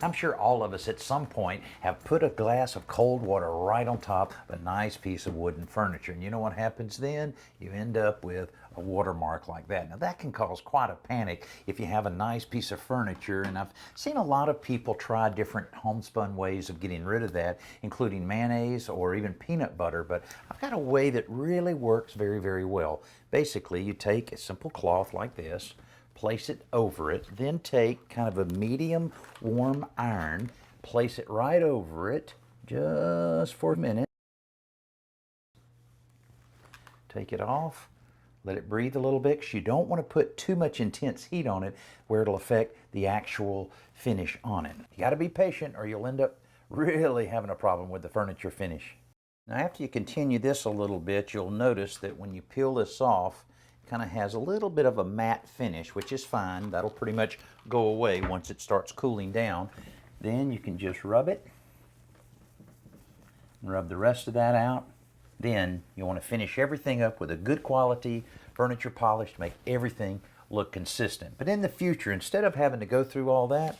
I'm sure all of us at some point have put a glass of cold water right on top of a nice piece of wooden furniture. And you know what happens then? You end up with a watermark like that. Now that can cause quite a panic if you have a nice piece of furniture, and I've seen a lot of people try different homespun ways of getting rid of that, including mayonnaise or even peanut butter, but I've got a way that really works very, very well. Basically, you take a simple cloth like this, place it over it, then take kind of a medium warm iron, place it right over it just for a minute. Take it off, let it breathe a little bit, because you don't want to put too much intense heat on it where it'll affect the actual finish on it. You got to be patient or you'll end up really having a problem with the furniture finish. Now after you continue this a little bit, you'll notice that when you peel this off, it kind of has a little bit of a matte finish, which is fine. That'll pretty much go away once it starts cooling down. Then you can just rub it and rub the rest of that out. Then you want to finish everything up with a good quality furniture polish to make everything look consistent. But in the future, instead of having to go through all that,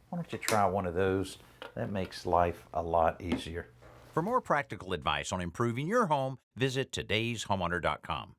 why don't you try one of those? That makes life a lot easier. For more practical advice on improving your home, visit todayshomeowner.com.